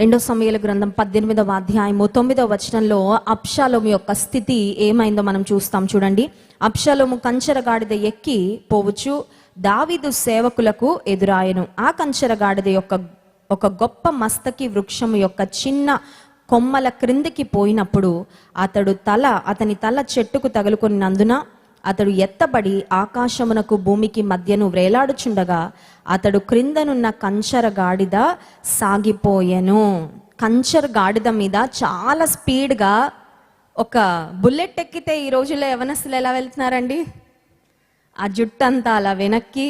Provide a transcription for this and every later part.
రెండో సమూయేలు గ్రంథం 18వ అధ్యాయము 9వ వచనంలో అబ్షాలోము యొక్క స్థితి ఏమైందో మనం చూస్తాం. చూడండి, అబ్షాలోము కంచెరగాడిద ఎక్కి పోవచ్చు దావీదు సేవకులకు ఎదురాయను. ఆ కంచెరగాడిద యొక్క ఒక గొప్ప మస్తకి వృక్షము యొక్క చిన్న కొమ్మల క్రిందికి పోయినప్పుడు అతని తల చెట్టుకు తగులుకొనినందున అతడు ఎత్తబడి ఆకాశమునకు భూమికి మధ్యను వ్రేలాడుచుండగా అతడు క్రిందనున్న కంచర గాడిద సాగిపోయెను. కంచర గాడిద మీద చాలా స్పీడ్గా ఒక బుల్లెట్ ఎక్కితే ఈ రోజుల్లో యవనస్తులు ఎలా వెళ్తున్నారండి? ఆ జుట్టంతా అలా వెనక్కి,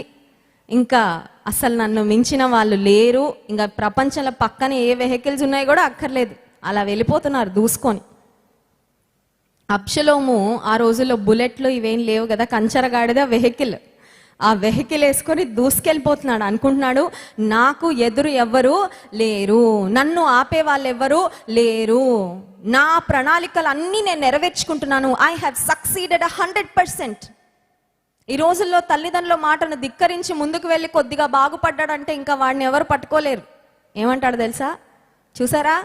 ఇంకా అసలు నన్ను మించిన వాళ్ళు లేరు, ఇంకా ప్రపంచంలో పక్కన ఏ వెహికల్స్ ఉన్నాయో కూడా అక్కర్లేదు, అలా వెళ్ళిపోతున్నారు దూసుకొని. అబ్షలోము ఆ రోజుల్లో బుల్లెట్లు ఇవేం లేవు కదా, కంచరగాడిద వెహికల్. ఆ వెహికల్ వేసుకొని దూసుకెళ్ళిపోతున్నాడు. అనుకుంటున్నాడు నాకు ఎదురు ఎవ్వరు లేరు, నన్ను ఆపే వాళ్ళు ఎవ్వరు లేరు, నా ప్రణాళికలు అన్నీ నేను నెరవేర్చుకుంటున్నాను, ఐ హ్యావ్ సక్సీడెడ్ 100%. ఈ రోజుల్లో తల్లిదండ్రుల మాటను ధిక్కరించి ముందుకు వెళ్ళి కొద్దిగా బాగుపడ్డాడంటే ఇంకా వాడిని ఎవరు పట్టుకోలేరు. ఏమంటాడు తెలుసా? చూసారా,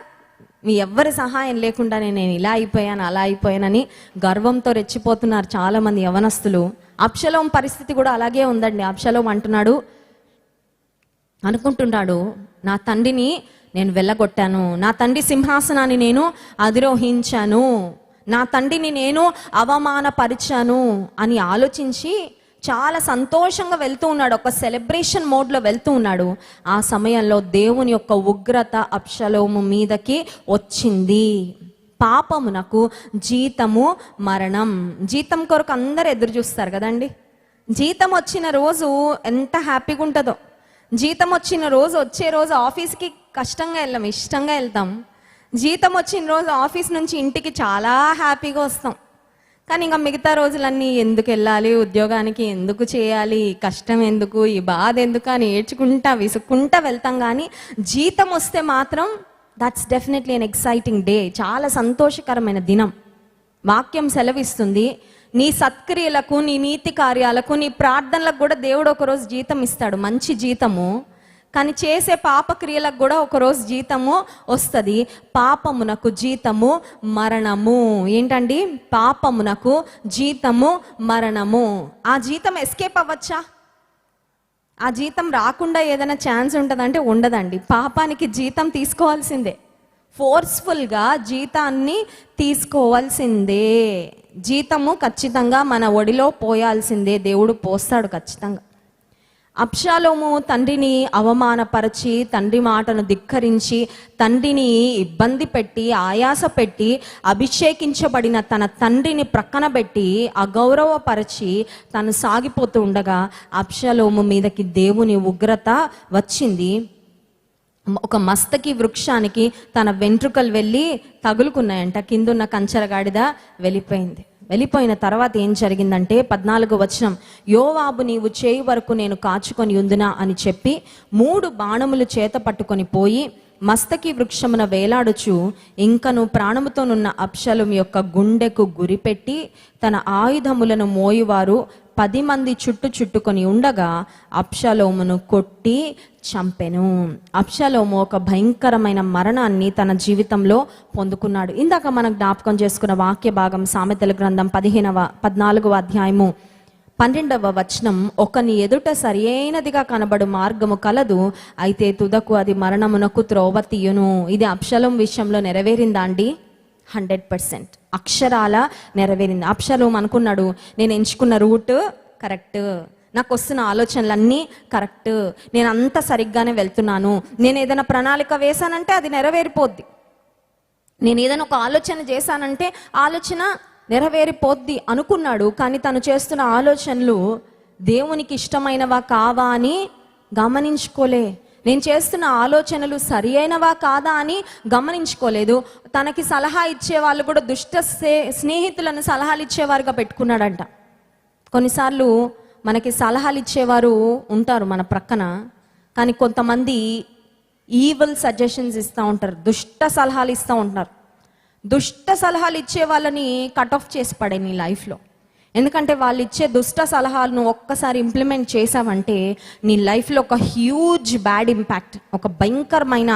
మీ ఎవ్వరి సహాయం లేకుండానే నేను ఇలా అయిపోయాను అలా అయిపోయానని గర్వంతో రెచ్చిపోతున్నారు చాలామంది యవనస్తులు. అబ్షలోము పరిస్థితి కూడా అలాగే ఉందండి. అబ్షలోము అనుకుంటున్నాడు నా తండ్రిని నేను వెళ్ళగొట్టాను, నా తండ్రి సింహాసనాన్ని నేను అధిరోహించాను, నా తండ్రిని నేను అవమానపరిచాను అని ఆలోచించి చాలా సంతోషంగా వెళ్తూ ఉన్నాడు, ఒక సెలబ్రేషన్ మోడ్లో వెళ్తూ ఉన్నాడు. ఆ సమయంలో దేవుని యొక్క ఉగ్రత అబ్షలోము మీదకి వచ్చింది. పాపమునకు జీతము మరణం. జీతం కొరకు అందరు ఎదురు చూస్తారు కదండి. జీతం వచ్చిన రోజు ఎంత హ్యాపీగా ఉంటుందో. జీతం వచ్చిన రోజు వచ్చే రోజు ఆఫీస్కి కష్టంగా వెళ్ళాం, ఇష్టంగా వెళ్తాం. జీతం వచ్చిన రోజు ఆఫీస్ నుంచి ఇంటికి చాలా హ్యాపీగా వస్తాం. కానీ ఇంకా మిగతా రోజులన్నీ ఎందుకు వెళ్ళాలి, ఉద్యోగానికి ఎందుకు చేయాలి, కష్టం ఎందుకు, ఈ బాధ ఎందుకు అని ఏడ్చుకుంటా విసుక్కుంటా వెళ్తాం. కానీ జీతం వస్తే మాత్రం that's definitely an exciting day, చాలా సంతోషకరమైన దినం. వాక్యం సెలవిస్తుంది, నీ సత్క్రియలకు, నీ నీతి కార్యాలకు, నీ ప్రార్థనలకు కూడా దేవుడు ఒకరోజు జీతం ఇస్తాడు, మంచి జీతము. కానీ చేసే పాపక్రియలకు కూడా ఒకరోజు జీతము వస్తుంది. పాపమునకు జీతము మరణము. ఏంటండి? పాపమునకు జీతము మరణము. ఆ జీతం ఎస్కేప్ అవ్వచ్చా? ఆ జీతం రాకుండా ఏదైనా ఛాన్స్ ఉంటుందంటే ఉండదండి. పాపానికి జీతం తీసుకోవాల్సిందే, ఫోర్స్ఫుల్గా జీతాన్ని తీసుకోవాల్సిందే. జీతము ఖచ్చితంగా మన ఒడిలో పోయాల్సిందే, దేవుడు పోస్తాడు ఖచ్చితంగా. అబ్షలోము తండ్రిని అవమానపరిచి, తండ్రి మాటను ధిక్కరించి, తండ్రిని ఇబ్బంది పెట్టి, ఆయాస పెట్టి, అభిషేకించబడిన తన తండ్రిని ప్రక్కన పెట్టి అగౌరవపరిచి తను సాగిపోతూ ఉండగా అబ్షలోము మీదకి దేవుని ఉగ్రత వచ్చింది. ఒక మస్తకి వృక్షానికి తన వెంట్రుకలు వెళ్ళి తగులుకున్నాయంట. కిందున్న కంచరగాడిద వెళ్ళిపోయిన తర్వాత ఏం జరిగిందంటే 14వ వచనం, యోవాబు నీవు చేయి వరకు నేను కాచుకొని ఉందునా అని చెప్పి 3 బాణములు చేత పట్టుకొని పోయి మస్తకి వృక్షమున వేలాడుచు ఇంకను ప్రాణముతోనున్న అబ్షలోము యొక్క గుండెకు గురిపెట్టి తన ఆయుధములను మోయువారు 10 మంది చుట్టుకొని ఉండగా అబ్షలోమును కొట్టి చంపెను. అబ్షలోము ఒక భయంకరమైన మరణాన్ని తన జీవితంలో పొందుకున్నాడు. ఇందాక మనం జ్ఞాపకం చేసుకున్న వాక్య భాగం సామెతల గ్రంథం 14వ అధ్యాయము 12వ వచనం, ఒకని ఎదుట సరియైనదిగా కనబడు మార్గము కలదు, అయితే తుదకు అది మరణమునకు త్రోవ తీయును. ఇది అబ్షలోము విషయంలో నెరవేరిందా అండి? 100% అక్షరాల నెరవేరింది. అబ్షలోము అనుకున్నాడు, నేను ఎంచుకున్న రూట్ కరెక్ట్, నాకు వస్తున్న ఆలోచనలన్నీ కరెక్ట్, నేను అంత సరిగ్గానే వెళ్తున్నాను, నేను ఏదైనా ప్రణాళిక వేశానంటే అది నెరవేరిపోద్ది, నేను ఏదైనా ఒక ఆలోచన చేశానంటే ఆలోచన నెరవేరిపోద్ది అనుకున్నాడు. కానీ తను చేస్తున్న ఆలోచనలు దేవునికి ఇష్టమైనవా కావా అని గమనించుకోలే. నేను చేస్తున్న ఆలోచనలు సరి అయినవా కాదా అని గమనించుకోలేదు. తనకి సలహా ఇచ్చే వాళ్ళు కూడా దుష్ట స్నేహితులను సలహాలు ఇచ్చేవారుగా పెట్టుకున్నాడంట. కొన్నిసార్లు మనకి సలహాలు ఇచ్చేవారు ఉంటారు మన ప్రక్కన, కానీ కొంతమంది ఈవిల్ సజెషన్స్ ఇస్తూ ఉంటారు, దుష్ట సలహాలు ఇస్తూ ఉంటారు. దుష్ట సలహాలు ఇచ్చే వాళ్ళని కట్ ఆఫ్ చేసి పడే నీ లైఫ్లో. ఎందుకంటే వాళ్ళు ఇచ్చే దుష్ట సలహాలను ఒక్కసారి ఇంప్లిమెంట్ చేసావంటే నీ లైఫ్లో ఒక హ్యూజ్ బ్యాడ్ ఇంపాక్ట్, ఒక భయంకరమైన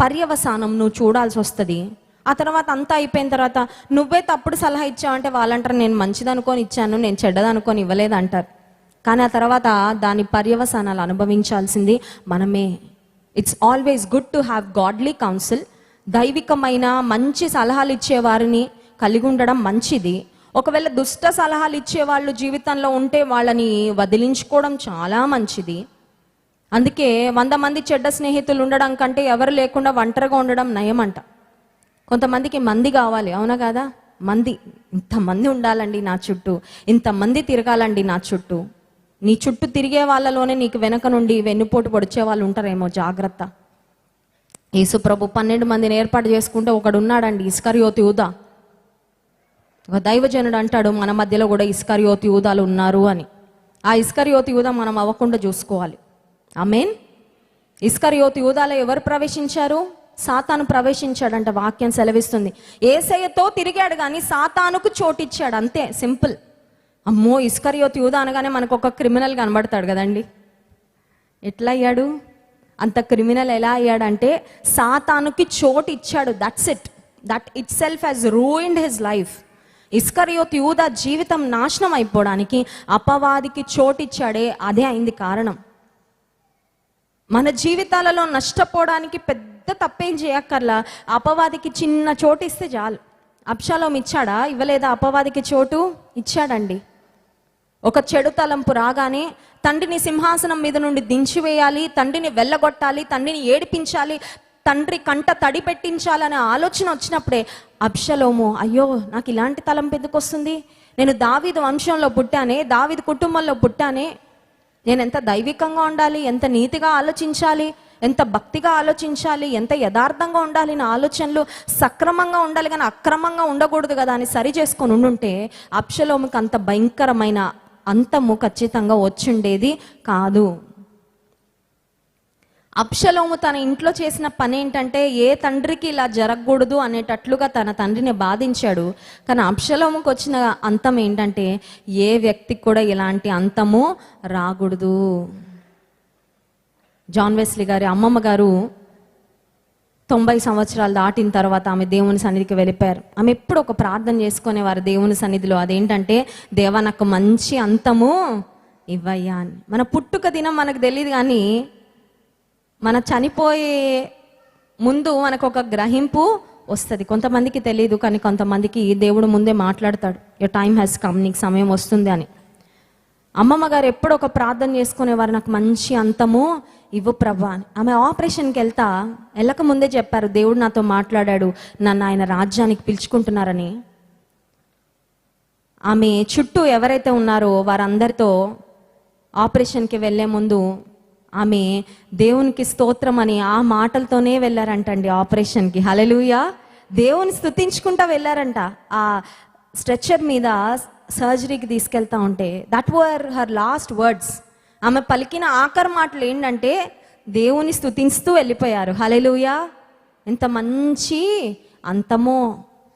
పర్యవసానం నువ్వు చూడాల్సి వస్తుంది. ఆ తర్వాత అంతా అయిపోయిన తర్వాత నువ్వే తప్పుడు సలహా ఇచ్చావంటే వాళ్ళంటారు నేను మంచిదనుకొని ఇచ్చాను, నేను చెడ్డదనుకొని ఇవ్వలేదు అంటారు. కానీ ఆ తర్వాత దాని పర్యవసానాలు అనుభవించాల్సింది మనమే. It's always good to have godly council. దైవికమైన మంచి సలహాలు ఇచ్చే వారిని కలిగి ఉండడం మంచిది. ఒకవేళ దుష్ట సలహాలు ఇచ్చే వాళ్ళు జీవితంలో ఉంటే వాళ్ళని వదిలించుకోవడం చాలా మంచిది. అందుకే 100 మంది చెడ్డ స్నేహితులు ఉండడం కంటే ఎవరు లేకుండా ఒంటరిగా ఉండడం నయమంట. కొంతమందికి మంది కావాలి, అవునా కదా? మంది, ఇంతమంది ఉండాలండి నా చుట్టూ, ఇంతమంది తిరగాలండి నా చుట్టూ. నీ చుట్టూ తిరిగే వాళ్ళలోనే నీకు వెనక నుండి వెన్నుపోటు పొడిచే వాళ్ళు ఉంటారేమో, జాగ్రత్త. యేసు ప్రభు 12 మందిని ఏర్పాటు చేసుకుంటే ఒకడు ఉన్నాడండి, ఇస్కరియోతు యూదా. ఒక దైవజనుడు అంటాడు మన మధ్యలో కూడా ఇస్కరియోతు యూదాలు ఉన్నారు అని. ఆ ఇస్కరియోతు యూదా మనం అవ్వకుండా చూసుకోవాలి. ఆమేన్. ఇస్కరియోతు యూదాలో ఎవరు ప్రవేశించారు? సాతాను ప్రవేశించాడంట. వాక్యం సెలవిస్తుంది. యేసయ్యతో తిరిగాడు కానీ సాతానుకు చోటిచ్చాడు, అంతే, సింపుల్. అమ్మో, ఇస్కరియోతు యూదా అనగానే మనకు ఒక క్రిమినల్ కనబడతాడు కదండి. ఎట్లా అయ్యాడు? అంత క్రిమినల్ ఎలా అయ్యాడంటే సాతానుకి చోటు ఇచ్చాడు. That's it. That itself has ruined his life. Iscariot యూదా జీవితం నాశనం అయిపోవడానికి అపవాదికి చోటిచ్చాడే, అదే అయింది కారణం. మన జీవితాలలో నష్టపోవడానికి పెద్ద తప్పేం చేయక్కర్లా, అపవాదికి చిన్న చోటు ఇస్తే చాలు. అబ్షాలోము ఇచ్చాడా? ఇవ్వలేదా? అపవాదికి చోటు ఇచ్చాడండి. ఒక చెడు తలంపు రాగానే తండ్రిని సింహాసనం మీద నుండి దించివేయాలి, తండ్రిని వెళ్ళగొట్టాలి, తండ్రిని ఏడిపించాలి, తండ్రి కంట తడి పెట్టించాలనే ఆలోచన వచ్చినప్పుడే అబ్షాలోము, అయ్యో నాకు ఇలాంటి తలంపు ఎందుకు వస్తుంది? నేను దావీదు వంశంలో పుట్టానే, దావీదు కుటుంబంలో పుట్టానే, నేను ఎంత దైవికంగా ఉండాలి, ఎంత నీతిగా ఆలోచించాలి, ఎంత భక్తిగా ఆలోచించాలి, ఎంత యథార్థంగా ఉండాలి, నా ఆలోచనలు సక్రమంగా ఉండాలి కానీ అక్రమంగా ఉండకూడదు కదా అని సరి చేసుకొని ఉండుంటే అబ్షాలోముకి అంత భయంకరమైన అంతము ఖచ్చితంగా వచ్చుండేది కాదు. అబ్షాలోము తన ఇంట్లో చేసిన పని ఏంటంటే ఏ తండ్రికి ఇలా జరగకూడదు అనేటట్లుగా తన తండ్రిని బాధించాడు. కానీ అబ్షాలోముకు వచ్చిన అంతం ఏంటంటే ఏ వ్యక్తికి కూడా ఇలాంటి అంతము రాకూడదు. జాన్ వెస్లీ గారి అమ్మమ్మ గారు 90 సంవత్సరాలు దాటిన తర్వాత ఆమె దేవుని సన్నిధికి వెళ్ళిపోయారు. ఆమె ఎప్పుడు ఒక ప్రార్థన చేసుకునేవారు దేవుని సన్నిధిలో. అదేంటంటే, దేవా నాకు మంచి అంతము ఇవ్వయ్యా అని. మన పుట్టుక దినం మనకు తెలియదు కానీ మన చనిపోయే ముందు మనకు ఒక గ్రహింపు వస్తుంది. కొంతమందికి తెలియదు కానీ కొంతమందికి దేవుడు ముందే మాట్లాడతాడు, యువర్ టైం హ్యాస్ కమ్, నీకు సమయం వస్తుంది అని. అమ్మమ్మ గారు ఎప్పుడు ఒక ప్రార్థన చేసుకునేవారు, నాకు మంచి అంతము ఇవ్వు ప్రభా అని. ఆమె ఆపరేషన్కి వెళ్ళక ముందే చెప్పారు, దేవుడు నాతో మాట్లాడాడు, నన్ను ఆయన రాజ్యానికి పిలుచుకుంటున్నారని. ఆమె చుట్టూ ఎవరైతే ఉన్నారో వారందరితో ఆపరేషన్కి వెళ్ళే ముందు ఆమె దేవునికి స్తోత్రం అని ఆ మాటలతోనే వెళ్ళారంటండి ఆపరేషన్కి. హల్లెలూయా. దేవుని స్తుతించుకుంటా వెళ్ళారంట. ఆ స్ట్రెచ్చర్ మీద సర్జరీకి తీసుకెళ్తా ఉంటే that were her last words. ఆమె పలికిన ఆఖరి మాటలు ఏంటంటే దేవుని స్తుతిస్తూ వెళ్ళిపోయారు. హల్లెలూయా. ఎంత మంచి అంతమో,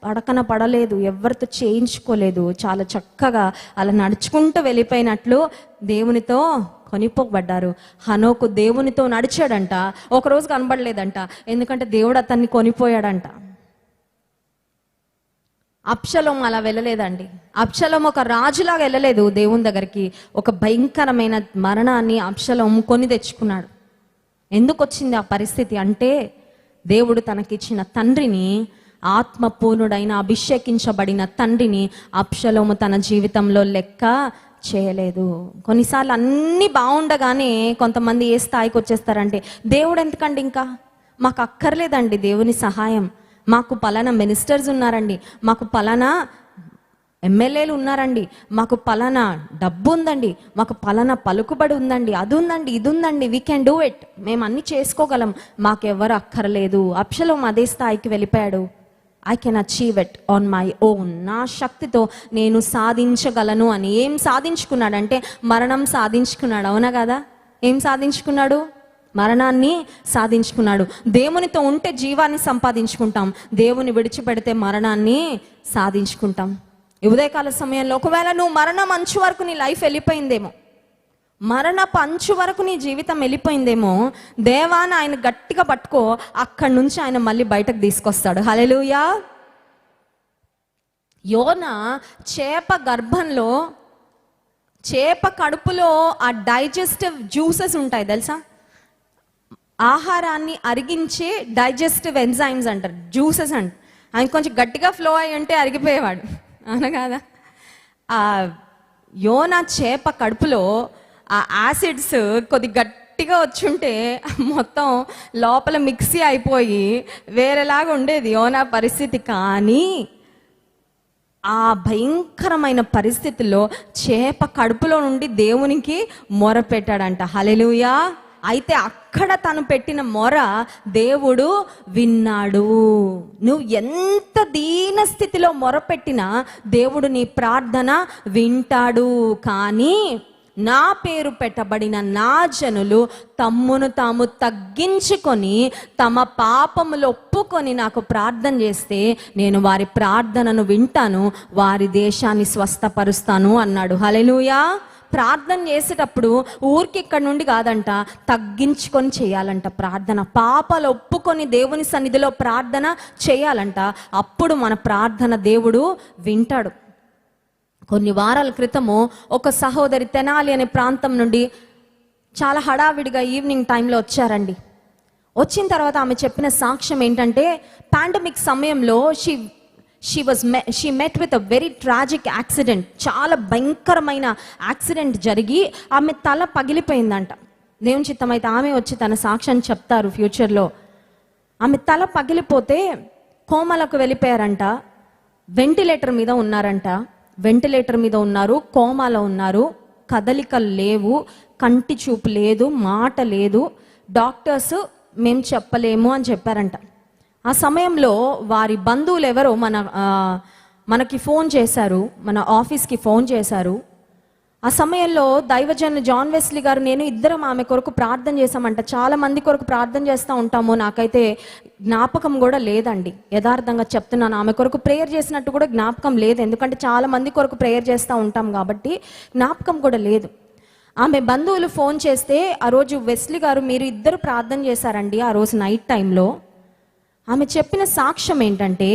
పడకన పడలేదు, ఎవరితో చేయించుకోలేదు, చాలా చక్కగా అలా నడుచుకుంటూ వెళ్ళిపోయినట్లు దేవునితో కొనిపోబడ్డారు. హనోకు దేవునితో నడిచాడంట, ఒకరోజు కనబడలేదంట, ఎందుకంటే దేవుడు అతన్ని కొనిపోయాడంట. అబ్షాలోము అలా వెళ్ళలేదండి. అబ్షాలోము ఒక రాజులాగా వెళ్ళలేదు దేవుని దగ్గరికి. ఒక భయంకరమైన మరణాన్ని అబ్షాలోము కొని తెచ్చుకున్నాడు. ఎందుకు వచ్చింది ఆ పరిస్థితి అంటే, దేవుడు తనకిచ్చిన తండ్రిని, ఆత్మపూర్ణుడైన అభిషేకించబడిన తండ్రిని అబ్షాలోము తన జీవితంలో లెక్క చేయలేదు. కొన్నిసార్లు అన్నీ బాగుండగానే కొంతమంది ఏ స్థాయికి వచ్చేస్తారంటే, దేవుడు ఎందుకండి, ఇంకా మాకు అక్కర్లేదండి దేవుని సహాయం, మాకు పలానా మినిస్టర్స్ ఉన్నారండి, మాకు పలానా ఎమ్మెల్యేలు ఉన్నారండి, మాకు పలానా డబ్బు ఉందండి, మాకు పలానా పలుకుబడి ఉందండి, అది ఉందండి, ఇది ఉందండి, వీ కెన్ డూ ఇట్, మేము అన్నీ చేసుకోగలం, మాకెవరు అక్కర్లేదు. అబ్షాలోము అదే స్థాయికి వెళ్ళిపోయాడు. I can achieve it on my own, నా శక్తితో నేను సాధించగలను అని. ఏం సాధించుకున్నాడంటే మరణం సాధించుకున్నాడు. అవునా కదా? ఏం సాధించుకున్నాడు? మరణాన్ని సాధించుకున్నాడు. దేవునితో ఉంటే జీవాన్ని సంపాదించుకుంటాం, దేవుని విడిచిపెడితే మరణాన్ని సాధించుకుంటాం. ఈ ఉదయకాల సమయంలో ఒకవేళ నువ్వు మరణం అంచు వరకు నీ లైఫ్ వెళ్ళిపోయిందేమో, మరణపు అంచు వరకు నీ జీవితం వెళ్ళిపోయిందేమో, దేవాన్ని ఆయన గట్టిగా పట్టుకో, అక్కడి నుంచి ఆయన మళ్ళీ బయటకు తీసుకొస్తాడు. హల్లెలూయా. యోనా చేప గర్భంలో, చేప కడుపులో ఆ డైజెస్టివ్ జ్యూసెస్ ఉంటాయి తెలుసా, ఆహారాన్ని అరిగించే డైజెస్టివ్ ఎంజైమ్స్ అంటారు, జ్యూసెస్ అంటారు. ఆయన కొంచెం గట్టిగా ఫ్లో అయ్యి ఉంటే అరిగిపోయేవాడు, అవునా కాదా? ఆ యోనా చేప కడుపులో ఆ యాసిడ్స్ కొద్ది గట్టిగా వచ్చుంటే మొత్తం లోపల మిక్సీ అయిపోయి వేరేలాగా ఉండేది యోనా పరిస్థితి. కానీ ఆ భయంకరమైన పరిస్థితుల్లో చేప కడుపులో నుండి దేవునికి మొర పెట్టాడంట. హల్లెలూయా. అయితే అక్కడ తను పెట్టిన మొర దేవుడు విన్నాడు. నువ్వు ఎంత దీన స్థితిలో మొర పెట్టినా దేవుడు నీ ప్రార్థన వింటాడు. కానీ నా పేరు పెట్టబడిన నా జనులు తమ్మును తాము తగ్గించుకొని తమ పాపములు ఒప్పుకొని నాకు ప్రార్థన చేస్తే నేను వారి ప్రార్థనను వింటాను, వారి దేశాన్ని స్వస్థపరుస్తాను అన్నాడు. హల్లెలూయా. ప్రార్థన చేసేటప్పుడు ఊరికి ఇక్కడ నుండి కాదంట, తగ్గించుకొని చేయాలంట ప్రార్థన. పాపాలు ఒప్పుకొని దేవుని సన్నిధిలో ప్రార్థన చేయాలంట. అప్పుడు మన ప్రార్థన దేవుడు వింటాడు. కొన్ని వారాల క్రితము ఒక సహోదరి తెనాలి అనే ప్రాంతం నుండి చాలా హడావిడిగా ఈవినింగ్ టైంలో వచ్చారండి. వచ్చిన తర్వాత ఆమె చెప్పిన సాక్ష్యం ఏంటంటే, పాండమిక్ సమయంలో she met with a very tragic accident. చాలా భయంకరమైన యాక్సిడెంట్ జరిగి ఆమె తల పగిలిపోయిందంట. దేవుని చిత్తం అయితే ఆమె వచ్చి తన సాక్ష్యాన్ని చెప్తారు ఫ్యూచర్లో. ఆమె తల పగిలిపోతే కోమలకు వెళ్ళిపోయారంట, వెంటిలేటర్ మీద ఉన్నారంట. వెంటిలేటర్ మీద ఉన్నారు, కోమాలో ఉన్నారు, కదలికలు లేవు, కంటి చూపు లేదు, మాట లేదు. డాక్టర్స్ మేము చెప్పలేము అని చెప్పారంట. ఆ సమయంలో వారి బంధువులు ఎవరో మనకి ఫోన్ చేశారు, మన ఆఫీస్కి ఫోన్ చేశారు. ఆ సమయంలో దైవజనులు జాన్ వెస్లీ గారు నేను ఇద్దరం ఆమె కొరకు ప్రార్థన చేశామంట. చాలా మంది కొరకు ప్రార్థన చేస్తూ ఉంటాము, నాకైతే జ్ఞాపకం కూడా లేదండి, యథార్థంగా చెప్తున్నాను. ఆమె కొరకు ప్రేయర్ చేసినట్టు కూడా జ్ఞాపకం లేదు, ఎందుకంటే చాలా మంది కొరకు ప్రేయర్ చేస్తూ ఉంటాం కాబట్టి జ్ఞాపకం కూడా లేదు. ఆమె బంధువులు ఫోన్ చేస్తే, ఆ రోజు వెస్లీ గారు మీరు ఇద్దరు ప్రార్థన చేశారండి ఆ రోజు నైట్ టైంలో. ఆమె చెప్పిన సాక్ష్యం ఏంటంటే,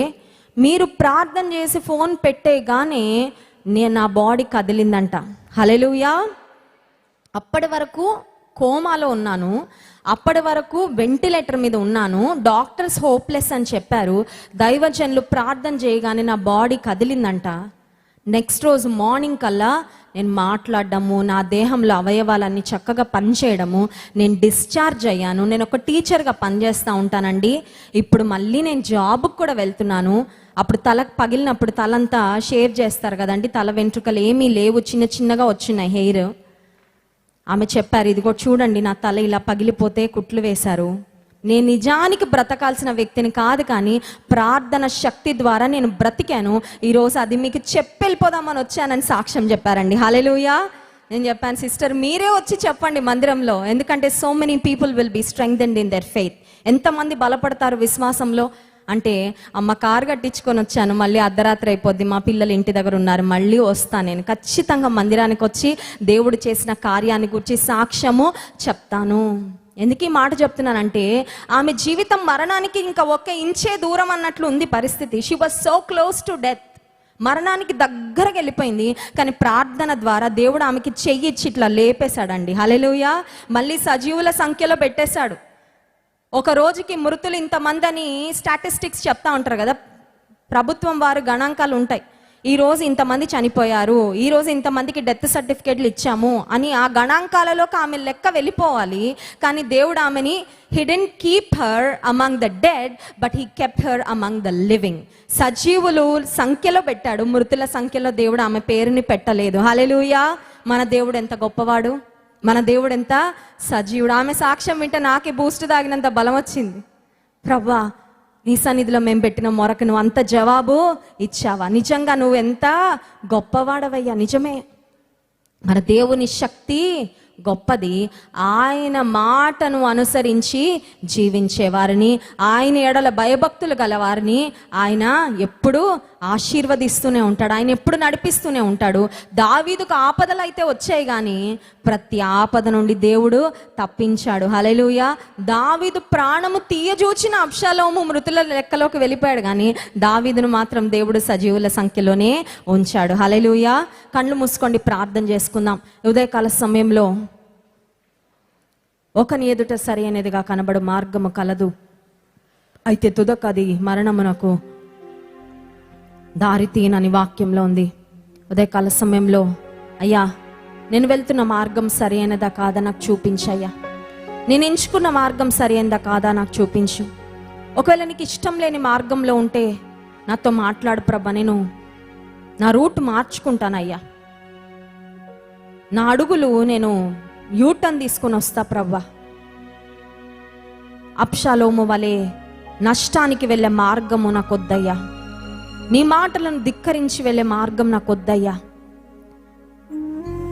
మీరు ప్రార్థన చేసి ఫోన్ పెట్టేగానే నా బాడీ కదిలిందంట. హల్లెలూయా. అప్పటి వరకు కోమాలో ఉన్నాను, అప్పటి వరకు వెంటిలేటర్ మీద ఉన్నాను, డాక్టర్స్ హోప్లెస్ అని చెప్పారు. దైవజనులు ప్రార్థన చేయగానే నా బాడీ కదిలిందంట. నెక్స్ట్ రోజు మార్నింగ్ కల్లా నేను మాట్లాడడము, నా దేహంలో అవయవాలన్నీ చక్కగా పనిచేయడము, నేను డిశ్చార్జ్ అయ్యాను. నేను ఒక టీచర్గా పనిచేస్తూ ఉంటానండి. ఇప్పుడు మళ్ళీ నేను జాబ్కి కూడా వెళ్తున్నాను. అప్పుడు తలకు పగిలినప్పుడు తలంతా షేవ్ చేస్తారు కదండి, తల వెంట్రుకలు ఏమీ లేవు, చిన్న చిన్నగా వచ్చినాయి హెయిర్. ఆమె చెప్పారు, ఇదిగో చూడండి నా తల ఇలా పగిలిపోతే కుట్లు వేశారు. నేను నిజానికి బ్రతకాల్సిన వ్యక్తిని కాదు, కానీ ప్రార్థన శక్తి ద్వారా నేను బ్రతికాను. ఈరోజు అది మీకు చెప్పెళ్ళిపోదామని వచ్చానని సాక్ష్యం చెప్పారండి. హల్లెలూయా. నేను చెప్పాను, సిస్టర్ మీరే వచ్చి చెప్పండి మందిరంలో, ఎందుకంటే so many people will be strengthened in their faith. ఎంతమంది బలపడతారు విశ్వాసంలో అంటే, అమ్మ కారు కట్టించుకొని వచ్చాను, మళ్ళీ అర్ధరాత్రి అయిపోద్ది, మా పిల్లలు ఇంటి దగ్గర ఉన్నారు, మళ్ళీ వస్తాను, నేను ఖచ్చితంగా మందిరానికి వచ్చి దేవుడు చేసిన కార్యాన్ని గురించి సాక్ష్యము చెప్తాను. ఎందుకు ఈ మాట చెప్తున్నానంటే, ఆమె జీవితం మరణానికి ఇంకా 1 ఇంచే దూరం అన్నట్లు ఉంది పరిస్థితి. She was so close to death. మరణానికి దగ్గరగా వెళ్ళిపోయింది. కానీ ప్రార్థన ద్వారా దేవుడు ఆమెకి చెయ్యి ఇచ్చి ఇట్లా లేపేశాడండి. హల్లెలూయా. మళ్ళీ సజీవుల సంఖ్యలో పెట్టేశాడు. ఒక రోజుకి మృతులు ఇంతమంది అని స్టాటిస్టిక్స్ చెప్తా ఉంటారు కదా, ప్రభుత్వం వారు గణాంకాలు ఉంటాయి. ఈరోజు ఇంతమంది చనిపోయారు, ఈరోజు ఇంతమందికి డెత్ సర్టిఫికేట్లు ఇచ్చాము అని ఆ గణాంకాలలోకి ఆమె లెక్క వెళ్ళిపోవాలి. కానీ దేవుడు ఆమెని he didn't keep her among the dead, but he kept her among the living. సజీవులు సంఖ్యలో పెట్టాడు, మృతుల సంఖ్యలో దేవుడు ఆమె పేరుని పెట్టలేదు. హల్లెలూయా. మన దేవుడు ఎంత గొప్పవాడు, మన దేవుడు ఎంత సజీవుడు. ఆమె సాక్ష్యం వింటే నాకే బూస్ట్ తాగినంత బలం వచ్చింది. ప్రభువా, నీ సన్నిధిలో మేము పెట్టిన మొరకు నువ్వు అంత జవాబు ఇచ్చావా, నిజంగా నువ్వు ఎంత గొప్పవాడవయ్యా. నిజమే, మన దేవుని శక్తి గొప్పది. ఆయన మాటను అనుసరించి జీవించే వారిని, ఆయన ఎడల భయభక్తులు గలవారిని ఆయన ఎప్పుడూ ఆశీర్వదిస్తూనే ఉంటాడు. ఆయన ఎప్పుడు నడిపిస్తూనే ఉంటాడు. దావీదుకు ఆపదలు అయితే వచ్చాయి, కానీ ప్రతి ఆపద నుండి దేవుడు తప్పించాడు. హల్లెలూయా. దావీదు ప్రాణము తీయజూచిన అబ్షాలోము మృతుల లెక్కలోకి వెళ్ళిపోయాడు, కానీ దావీదును మాత్రం దేవుడు సజీవుల సంఖ్యలోనే ఉంచాడు. హల్లెలూయా. కళ్ళు మూసుకోండి, ప్రార్థన చేసుకుందాం. ఉదయకాల సమయంలో ఒకని ఎదుట సరి అనేదిగా కనబడు మార్గము కలదు, అయితే తుదకది మరణమునకు దారి తీయనని వాక్యంలో ఉంది. ఉదయకాల సమయంలో అయ్యా, నేను వెళ్తున్న మార్గం సరి అయినదా కాదా నాకు చూపించయ్యా. నేను ఎంచుకున్న మార్గం సరి అయినదా కాదా నాకు చూపించు. ఒకవేళ నీకు ఇష్టం లేని మార్గంలో ఉంటే నాతో మాట్లాడు ప్రభా, నేను నా రూట్ మార్చుకుంటానయ్యా. నా అడుగులు నేను యూటర్న్ తీసుకుని వస్తా ప్రభా. అబ్షాలోము వలె నష్టానికి వెళ్ళే మార్గము నాకొద్దయ్యా. నీ మాటలను ధిక్కరించి వెళ్ళే మార్గం నాకొద్దయ్యా.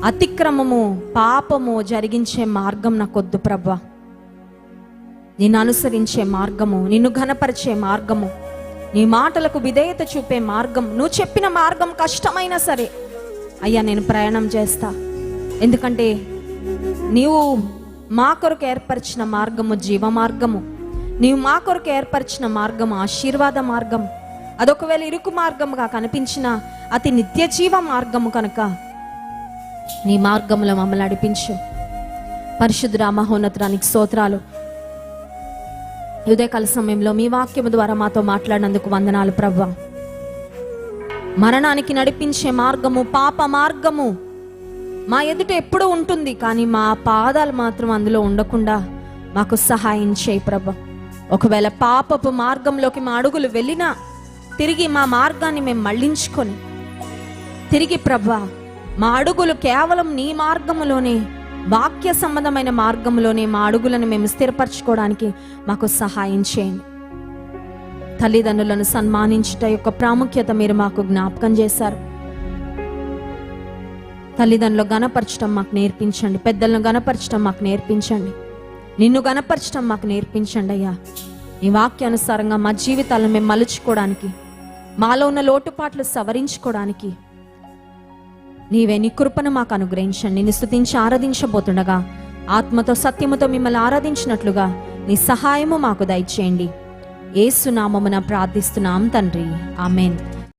అతిక్రమము పాపము జరిగించే మార్గం నాకొద్దు ప్రభా. నిన్ను అనుసరించే మార్గము, నిన్ను ఘనపరిచే మార్గము, నీ మాటలకు విధేయత చూపే మార్గం, నువ్వు చెప్పిన మార్గం కష్టమైనా సరే అయ్యా నేను ప్రయాణం చేస్తా. ఎందుకంటే నీవు మా కొరకు ఏర్పరిచిన మార్గము జీవ మార్గము, నీవు మా కొరకు ఏర్పరిచిన మార్గము ఆశీర్వాద మార్గం. అదొకవేళ ఇరుకు మార్గముగా కనిపించిన అతి నిత్య జీవ మార్గము కనుక నీ మార్గములో మమ్మల్ని నడిపించు. పరిశుద్ధ మహోన్నతానికి స్తోత్రాలు. ఉదయకాల సమయంలో మీ వాక్యము ద్వారా మాతో మాట్లాడినందుకు వందనాలు ప్రభువా. మరణానికి నడిపించే మార్గము పాప మార్గము మా ఎదుట ఎప్పుడూ ఉంటుంది, కానీ మా పాదాలు మాత్రం అందులో ఉండకుండా మాకు సహాయం చేయి ప్రభా. ఒకవేళ పాపపు మార్గంలోకి మా అడుగులు వెళ్ళినా తిరిగి మా మార్గాన్ని మేము మళ్ళించుకొని తిరిగి ప్రభా మా అడుగులు కేవలం నీ మార్గములోనే, వాక్య సంబంధమైన మార్గంలోనే మా అడుగులను మేము స్థిరపరచుకోవడానికి మాకు సహాయం చేయండి. తల్లిదండ్రులను సన్మానించుట యొక్క ప్రాముఖ్యత మీరు మాకు జ్ఞాపకం చేశారు. తల్లిదండ్రులు గణపరచడం మాకు నేర్పించండి, పెద్దలను గణపరచడం మాకు నేర్పించండి, నిన్ను గణపరచడం మాకు నేర్పించండి అయ్యా. ఈ వాక్యానుసారంగా మా జీవితాలను మేము మలుచుకోవడానికి, మాలో ఉన్న లోటుపాట్లు సవరించుకోవడానికి నీవే నీ కృపను మాకు అనుగ్రహించండి. నిన్ను స్తుతించి ఆరాధించబోతుండగా ఆత్మతో సత్యముతో మిమ్మల్ని ఆరాధించినట్లుగా నీ సహాయము మాకు దయచేయండి. యేసు నామమున ప్రార్థిస్తున్నాం తండ్రి, ఆమేన్.